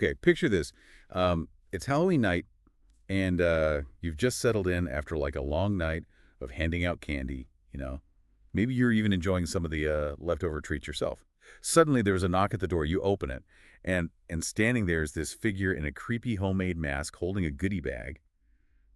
Okay, picture this. It's Halloween night, and you've just settled in after like a long night of handing out candy, you know. Maybe you're even enjoying some of the leftover treats yourself. Suddenly there's a knock at the door. You open it, and standing there is this figure in a creepy homemade mask holding a goodie bag.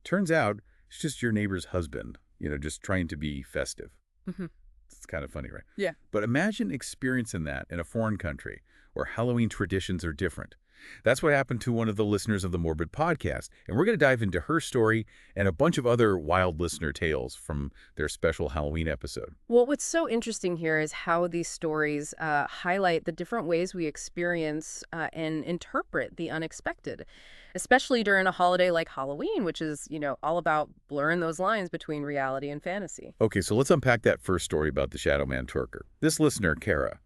Turns out it's just your neighbor's husband, just trying to be festive. Hmm. It's kind of funny, right? Yeah. But imagine experiencing that in a foreign country where Halloween traditions are different. That's what happened to one of the listeners of the Morbid podcast, and we're going to dive into her story and a bunch of other wild listener tales from their special Halloween episode. Well, what's so interesting here is how these stories highlight the different ways we experience and interpret the unexpected, especially during a holiday like Halloween, which is, all about blurring those lines between reality and fantasy. Okay, so let's unpack that first story about the Shadow Man Turker. This listener, Kara,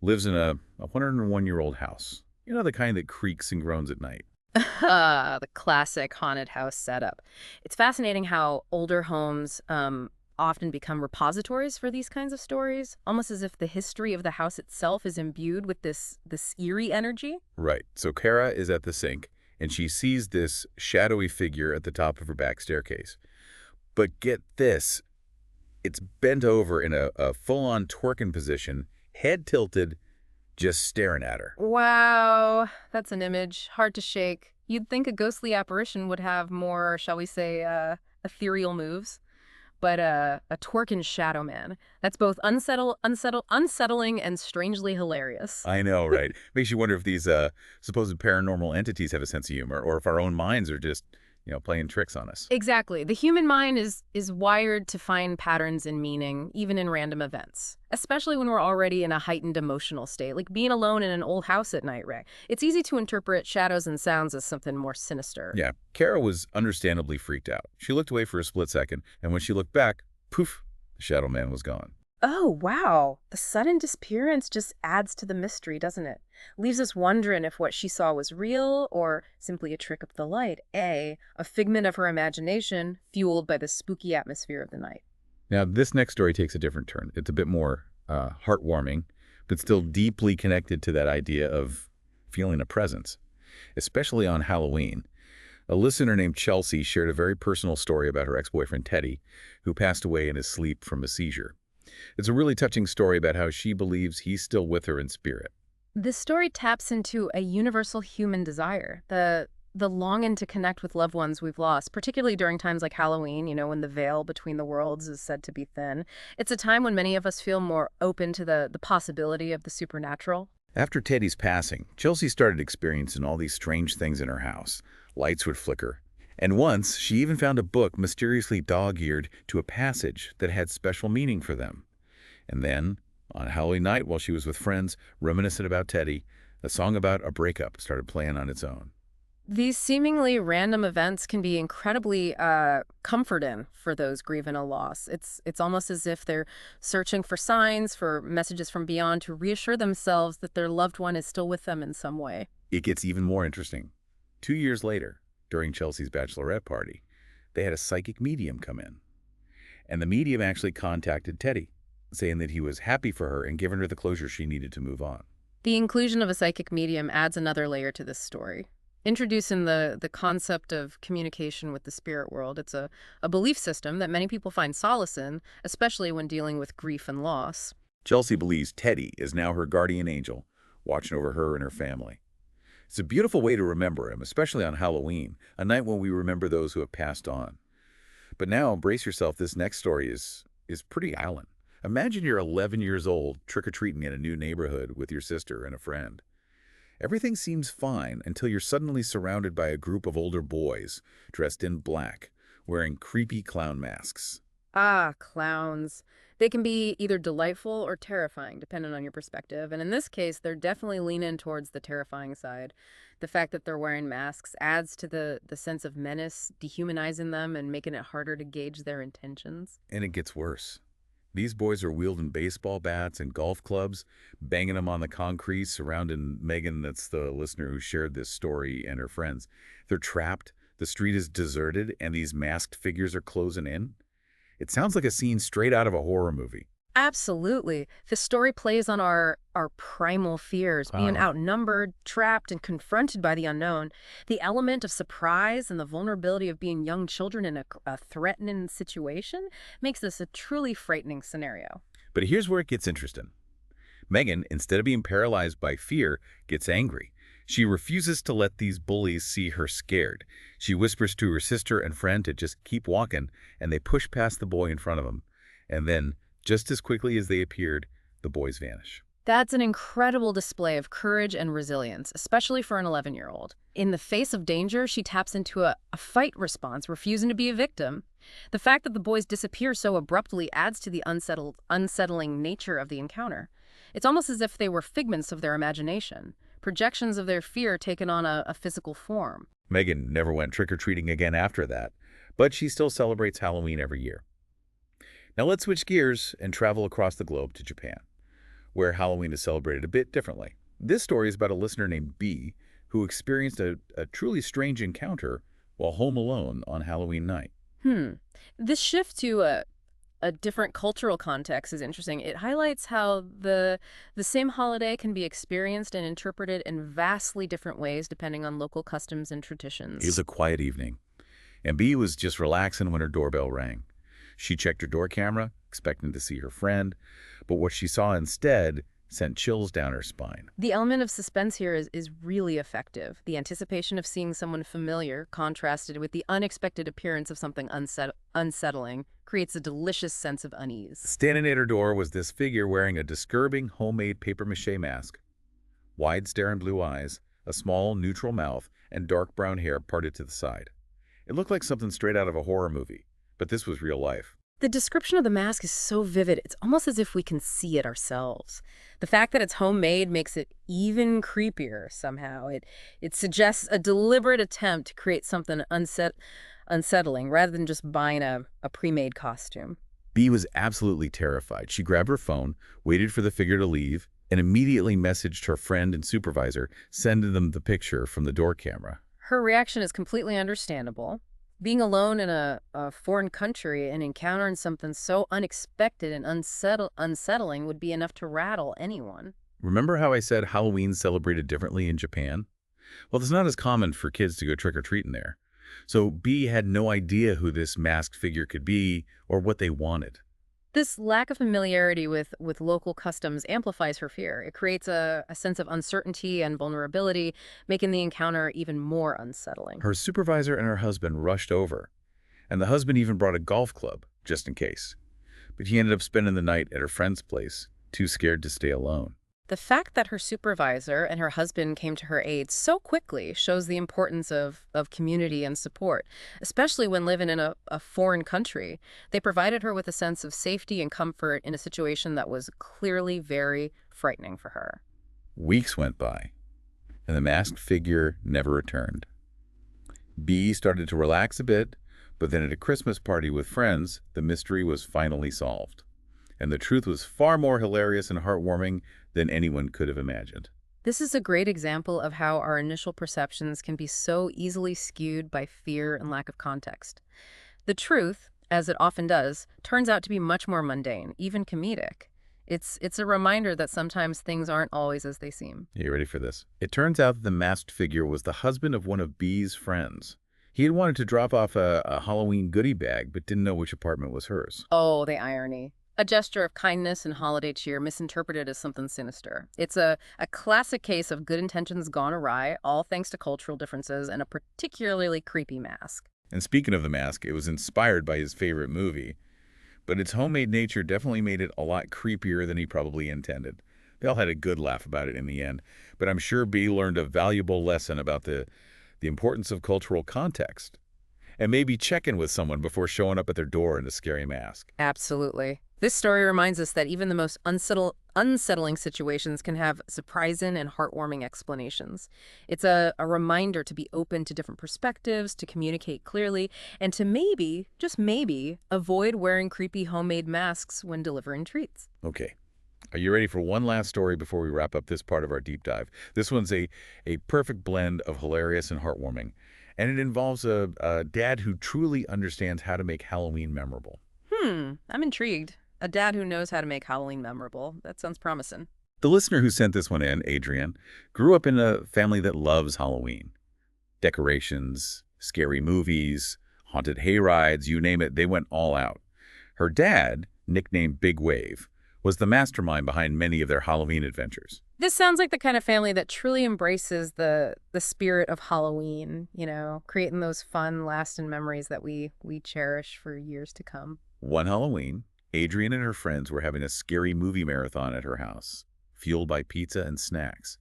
lives in a 101-year-old house. You know, the kind that creaks and groans at night. The classic haunted house setup. It's fascinating how older homes often become repositories for these kinds of stories, almost as if the history of the house itself is imbued with this eerie energy. Right. So Kara is at the sink, and she sees this shadowy figure at the top of her back staircase. But get this, it's bent over in a full-on twerking position, head tilted, just staring at her. Wow, that's an image. Hard to shake. You'd think a ghostly apparition would have more, shall we say, ethereal moves. But a twerkin' shadow man. That's both unsettling and strangely hilarious. I know, right? Makes you wonder if these supposed paranormal entities have a sense of humor, or if our own minds are just, playing tricks on us. Exactly. The human mind is wired to find patterns in meaning, even in random events, especially when we're already in a heightened emotional state, like being alone in an old house at night, Ray. It's easy to interpret shadows and sounds as something more sinister. Yeah, Kara was understandably freaked out. She looked away for a split second, and when she looked back, poof, the Shadow Man was gone. Oh, wow. The sudden disappearance just adds to the mystery, doesn't it? Leaves us wondering if what she saw was real or simply a trick of the light, a figment of her imagination fueled by the spooky atmosphere of the night. Now, this next story takes a different turn. It's a bit more heartwarming, but still deeply connected to that idea of feeling a presence, especially on Halloween. A listener named Chelsea shared a very personal story about her ex-boyfriend, Teddy, who passed away in his sleep from a seizure. It's a really touching story about how she believes he's still with her in spirit. This story taps into a universal human desire, the longing to connect with loved ones we've lost, particularly during times like Halloween, when the veil between the worlds is said to be thin. It's a time when many of us feel more open to the possibility of the supernatural. After Teddy's passing, Chelsea started experiencing all these strange things in her house. Lights would flicker. And once, she even found a book mysteriously dog-eared to a passage that had special meaning for them. And then, on Halloween night while she was with friends, reminiscent about Teddy, a song about a breakup started playing on its own. These seemingly random events can be incredibly comforting for those grieving a loss. It's almost as if they're searching for signs, for messages from beyond to reassure themselves that their loved one is still with them in some way. It gets even more interesting. 2 years later, during Chelsea's bachelorette party, they had a psychic medium come in. And the medium actually contacted Teddy, saying that he was happy for her and giving her the closure she needed to move on. The inclusion of a psychic medium adds another layer to this story, introducing the concept of communication with the spirit world. It's a belief system that many people find solace in, especially when dealing with grief and loss. Chelsea believes Teddy is now her guardian angel, watching over her and her family. It's a beautiful way to remember him, especially on Halloween, a night when we remember those who have passed on. But now, brace yourself, this next story is pretty island. Imagine you're 11 years old, trick-or-treating in a new neighborhood with your sister and a friend. Everything seems fine until you're suddenly surrounded by a group of older boys dressed in black, wearing creepy clown masks. Ah, clowns. They can be either delightful or terrifying, depending on your perspective. And in this case, they're definitely leaning towards the terrifying side. The fact that they're wearing masks adds to the sense of menace, dehumanizing them and making it harder to gauge their intentions. And it gets worse. These boys are wielding baseball bats and golf clubs, banging them on the concrete, surrounding Megan, that's the listener who shared this story, and her friends. They're trapped, the street is deserted, and these masked figures are closing in. It sounds like a scene straight out of a horror movie. Absolutely. The story plays on our primal fears, being Wow. outnumbered, trapped, and confronted by the unknown. The element of surprise and the vulnerability of being young children in a threatening situation makes this a truly frightening scenario. But here's where it gets interesting. Megan, instead of being paralyzed by fear, gets angry. She refuses to let these bullies see her scared. She whispers to her sister and friend to just keep walking, and they push past the boy in front of them. And then, just as quickly as they appeared, the boys vanish. That's an incredible display of courage and resilience, especially for an 11-year-old. In the face of danger, she taps into a fight response, refusing to be a victim. The fact that the boys disappear so abruptly adds to the unsettling nature of the encounter. It's almost as if they were figments of their imagination, projections of their fear taken on a physical form. Megan never went trick-or-treating again after that, but she still celebrates Halloween every year. Now let's switch gears and travel across the globe to Japan, where Halloween is celebrated a bit differently. This story is about a listener named B who experienced a truly strange encounter while home alone on Halloween night. Hmm. This shift to a different cultural context is interesting. It highlights how the same holiday can be experienced and interpreted in vastly different ways depending on local customs and It traditions. was a quiet evening, and B was just relaxing when her doorbell rang. She checked her door camera, expecting to see her friend, but what she saw instead sent chills down her spine. The element of suspense here is really effective. The anticipation of seeing someone familiar, contrasted with the unexpected appearance of something unsettling, creates a delicious sense of unease. Standing at her door was this figure wearing a disturbing homemade papier-mâché mask, wide staring blue eyes, a small, neutral mouth, and dark brown hair parted to the side. It looked like something straight out of a horror movie, but this was real life. The description of the mask is so vivid, it's almost as if we can see it ourselves. The fact that it's homemade makes it even creepier somehow. It suggests a deliberate attempt to create something unsettling rather than just buying a pre-made costume. B was absolutely terrified. She grabbed her phone, waited for the figure to leave, and immediately messaged her friend and supervisor, sending them the picture from the door camera. Her reaction is completely understandable. Being alone in a foreign country and encountering something so unexpected and unsettling would be enough to rattle anyone. Remember how I said Halloween's celebrated differently in Japan? Well, it's not as common for kids to go trick-or-treating there. So B had no idea who this masked figure could be or what they wanted. This lack of familiarity with local customs amplifies her fear. It creates a sense of uncertainty and vulnerability, making the encounter even more unsettling. Her supervisor and her husband rushed over, and the husband even brought a golf club, just in case. But he ended up spending the night at her friend's place, too scared to stay alone. The fact that her supervisor and her husband came to her aid so quickly shows the importance of community and support, especially when living in a foreign country. They provided her with a sense of safety and comfort in a situation that was clearly very frightening for her. Weeks went by, and the masked figure never returned. B started to relax a bit, but then at a Christmas party with friends, the mystery was finally solved. And the truth was far more hilarious and heartwarming than anyone could have imagined. This is a great example of how our initial perceptions can be so easily skewed by fear and lack of context. The truth, as it often does, turns out to be much more mundane, even comedic. It's a reminder that sometimes things aren't always as they seem. You ready for this? It turns out that the masked figure was the husband of one of B's friends. He had wanted to drop off a Halloween goodie bag, but didn't know which apartment was hers. Oh, the irony. A gesture of kindness and holiday cheer misinterpreted as something sinister. It's a classic case of good intentions gone awry, all thanks to cultural differences and a particularly creepy mask. And speaking of the mask, it was inspired by his favorite movie, but its homemade nature definitely made it a lot creepier than he probably intended. They all had a good laugh about it in the end, but I'm sure B learned a valuable lesson about the importance of cultural context. And maybe check in with someone before showing up at their door in a scary mask. Absolutely. This story reminds us that even the most unsettling situations can have surprising and heartwarming explanations. It's a reminder to be open to different perspectives, to communicate clearly, and to maybe, just maybe, avoid wearing creepy homemade masks when delivering treats. Okay, are you ready for one last story before we wrap up this part of our deep dive? This one's a perfect blend of hilarious and heartwarming, and it involves a dad who truly understands how to make Halloween memorable. I'm intrigued. A dad who knows how to make Halloween memorable. That sounds promising. The listener who sent this one in, Adrian, grew up in a family that loves Halloween. Decorations, scary movies, haunted hayrides, you name it, they went all out. Her dad, nicknamed Big Wave, was the mastermind behind many of their Halloween adventures. This sounds like the kind of family that truly embraces the spirit of Halloween, creating those fun, lasting memories that we cherish for years to come. One Halloween, Adrian and her friends were having a scary movie marathon at her house, fueled by pizza and snacks.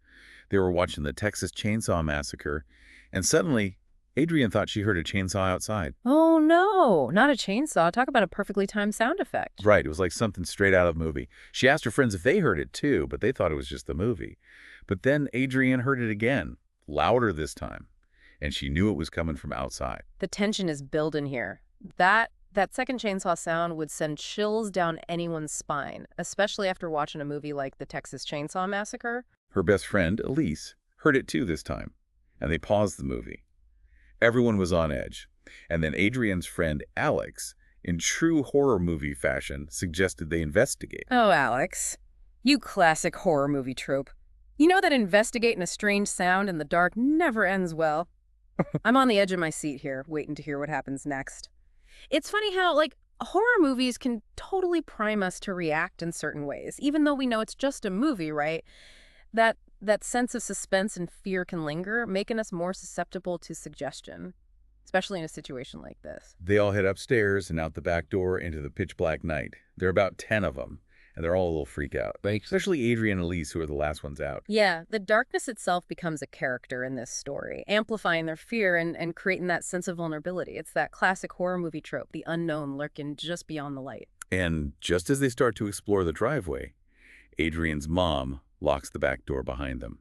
They were watching the Texas Chainsaw Massacre, and suddenly, Adrian thought she heard a chainsaw outside. Oh, no, not a chainsaw. Talk about a perfectly timed sound effect. Right, it was like something straight out of a movie. She asked her friends if they heard it too, but they thought it was just the movie. But then Adrian heard it again, louder this time, and she knew it was coming from outside. The tension is building here. That second chainsaw sound would send chills down anyone's spine, especially after watching a movie like the Texas Chainsaw Massacre. Her best friend, Elise, heard it too this time, and they paused the movie. Everyone was on edge, and then Adrian's friend, Alex, in true horror movie fashion, suggested they investigate. Oh, Alex, you classic horror movie trope. You know that investigating a strange sound in the dark never ends well. I'm on the edge of my seat here, waiting to hear what happens next. It's funny how, horror movies can totally prime us to react in certain ways, even though we know it's just a movie, right? That sense of suspense and fear can linger, making us more susceptible to suggestion, especially in a situation like this. They all head upstairs and out the back door into the pitch black night. There are about 10 of them, and they're all a little freak out, especially Adrian and Elise, who are the last ones out. Yeah, the darkness itself becomes a character in this story, amplifying their fear and creating that sense of vulnerability. It's that classic horror movie trope, the unknown lurking just beyond the light. And just as they start to explore the driveway, Adrian's mom locks the back door behind them.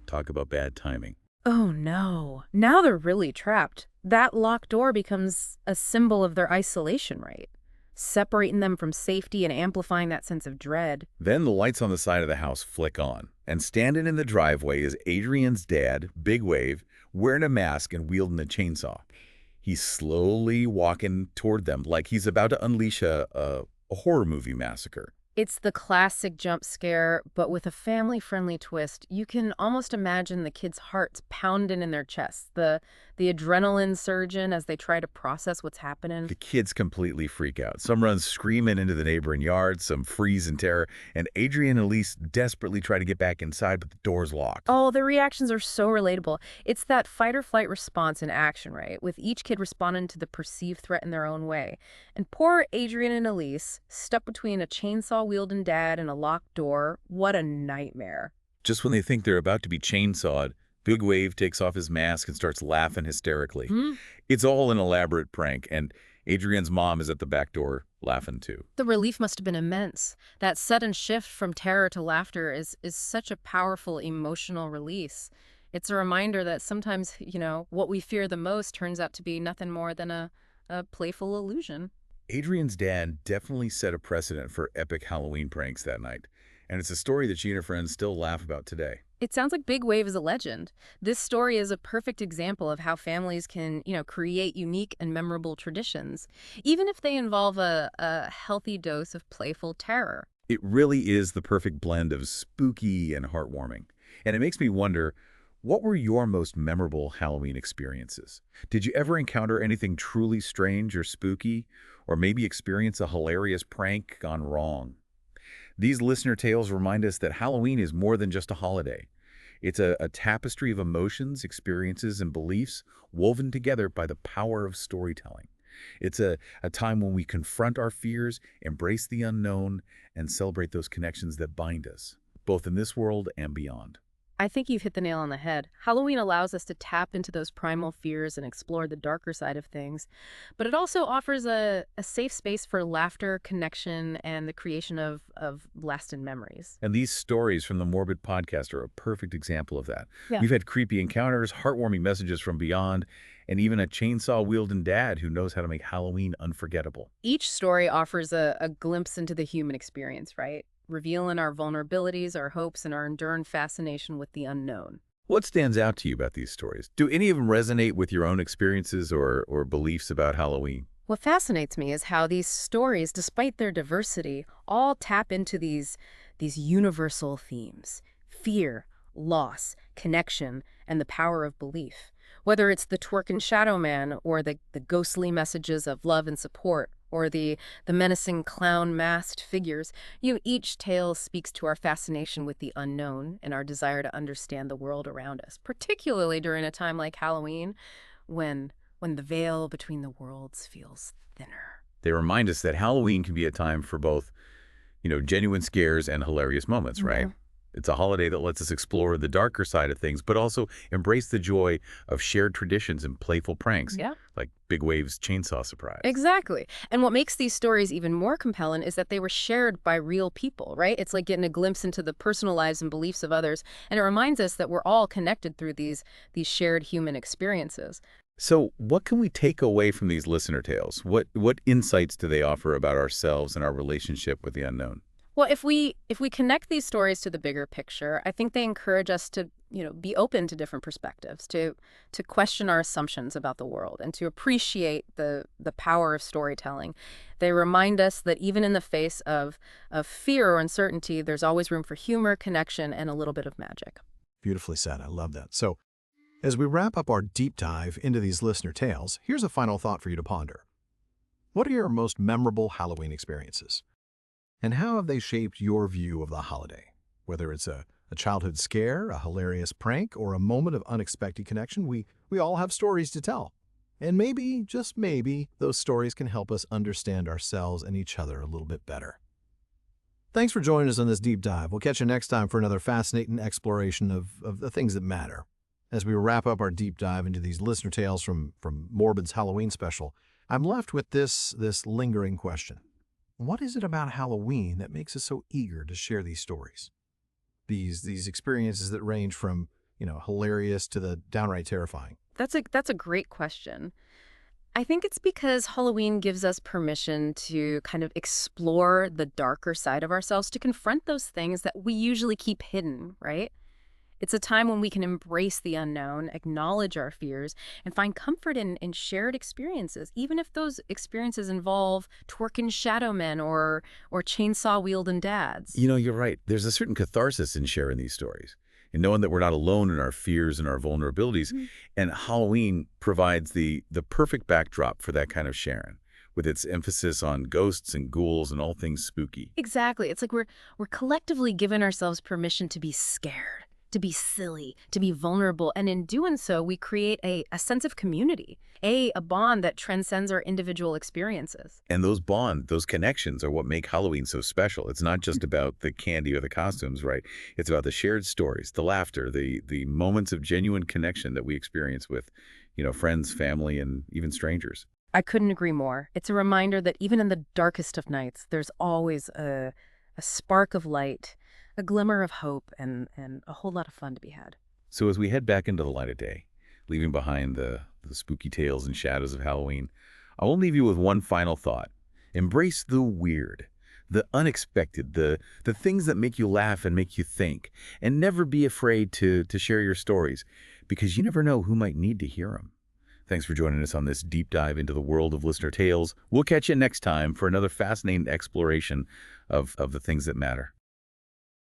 Talk about bad timing. Oh no, now they're really trapped. That locked door becomes a symbol of their isolation, right? Separating them from safety and amplifying that sense of dread. Then the lights on the side of the house flick on, and standing in the driveway is Adrian's dad, Big Wave, wearing a mask and wielding a chainsaw. He's slowly walking toward them like he's about to unleash a horror movie massacre. It's the classic jump scare, but with a family-friendly twist. You can almost imagine the kids' hearts pounding in their chests, the adrenaline surging as they try to process what's happening. The kids completely freak out. Some run screaming into the neighboring yard, some freeze in terror, and Adrian and Elise desperately try to get back inside, but the door's locked. Oh, the reactions are so relatable. It's that fight-or-flight response in action, right? With each kid responding to the perceived threat in their own way. And poor Adrian and Elise, stuck between a chainsaw-wielding dad and a locked door. What a nightmare. Just when they think they're about to be chainsawed, Big Wave takes off his mask and starts laughing hysterically. It's all an elaborate prank, and Adrian's mom is at the back door laughing too. The relief must have been immense. That sudden shift from terror to laughter is such a powerful emotional release. It's a reminder that sometimes, what we fear the most turns out to be nothing more than a playful illusion. Adrian's dad definitely set a precedent for epic Halloween pranks that night, and it's a story that she and her friends still laugh about today. It sounds like Big Wave is a legend. This story is a perfect example of how families can, create unique and memorable traditions, even if they involve a healthy dose of playful terror. It really is the perfect blend of spooky and heartwarming. And it makes me wonder, what were your most memorable Halloween experiences? Did you ever encounter anything truly strange or spooky? Or maybe experience a hilarious prank gone wrong? These listener tales remind us that Halloween is more than just a holiday. It's a tapestry of emotions, experiences, and beliefs woven together by the power of storytelling. It's a time when we confront our fears, embrace the unknown, and celebrate those connections that bind us, both in this world and beyond. I think you've hit the nail on the head. Halloween allows us to tap into those primal fears and explore the darker side of things. But it also offers a safe space for laughter, connection, and the creation of lasting memories. And these stories from the Morbid podcast are a perfect example of that. Yeah. We've had creepy encounters, heartwarming messages from beyond, and even a chainsaw-wielding dad who knows how to make Halloween unforgettable. Each story offers a glimpse into the human experience, right? Revealing our vulnerabilities, our hopes, and our enduring fascination with the unknown. What stands out to you about these stories? Do any of them resonate with your own experiences or beliefs about Halloween? What fascinates me is how these stories, despite their diversity, all tap into these universal themes: fear, loss, connection, and the power of belief. Whether it's the Twerkin Shadow Man, or the ghostly messages of love and support, or the menacing clown masked figures, each tale speaks to our fascination with the unknown and our desire to understand the world around us, particularly during a time like Halloween, when when the veil between the worlds feels thinner. They remind us that Halloween can be a time for both, genuine scares and hilarious moments, right? Mhm. It's a holiday that lets us explore the darker side of things, but also embrace the joy of shared traditions and playful pranks, Yeah. like Big Wave's chainsaw surprise. Exactly. And what makes these stories even more compelling is that they were shared by real people, right? It's like getting a glimpse into the personal lives and beliefs of others, and it reminds us that we're all connected through these shared human experiences. So, what can we take away from these listener tales? What insights do they offer about ourselves and our relationship with the unknown? Well, if we connect these stories to the bigger picture, I think they encourage us to, be open to different perspectives, to question our assumptions about the world, and to appreciate the power of storytelling. They remind us that even in the face of fear or uncertainty, there's always room for humor, connection, and a little bit of magic. Beautifully said. I love that. So, as we wrap up our deep dive into these listener tales, here's a final thought for you to ponder. What are your most memorable Halloween experiences? And how have they shaped your view of the holiday? Whether it's a childhood scare, a hilarious prank, or a moment of unexpected connection, we all have stories to tell. And maybe, just maybe, those stories can help us understand ourselves and each other a little bit better. Thanks for joining us on this deep dive. We'll catch you next time for another fascinating exploration of the things that matter. As we wrap up our deep dive into these listener tales from Morbid's Halloween special, I'm left with this lingering question. What is it about Halloween that makes us so eager to share these stories? These experiences that range from, hilarious to the downright terrifying. That's a great question. I think it's because Halloween gives us permission to kind of explore the darker side of ourselves, to confront those things that we usually keep hidden, right? It's a time when we can embrace the unknown, acknowledge our fears, and find comfort in shared experiences, even if those experiences involve twerking shadow men or chainsaw wielding dads. You're right. There's a certain catharsis in sharing these stories and knowing that we're not alone in our fears and our vulnerabilities. Mhm. And Halloween provides the perfect backdrop for that kind of sharing, with its emphasis on ghosts and ghouls and all things spooky. Exactly. It's like we're collectively giving ourselves permission to be scared, to be silly, to be vulnerable, and in doing so, we create a sense of community, a bond that transcends our individual experiences. And those connections are what make Halloween so special. It's not just about the candy or the costumes, right? It's about the shared stories, the laughter, the moments of genuine connection that we experience with, friends, family, and even strangers. I couldn't agree more. It's a reminder that even in the darkest of nights, there's always a spark of light, a glimmer of hope, and a whole lot of fun to be had. So as we head back into the light of day, leaving behind the spooky tales and shadows of Halloween, I will leave you with one final thought. Embrace the weird, the unexpected, the things that make you laugh and make you think, and never be afraid to share your stories, because you never know who might need to hear them. Thanks for joining us on this deep dive into the world of listener tales. We'll catch you next time for another fascinating exploration of the things that matter.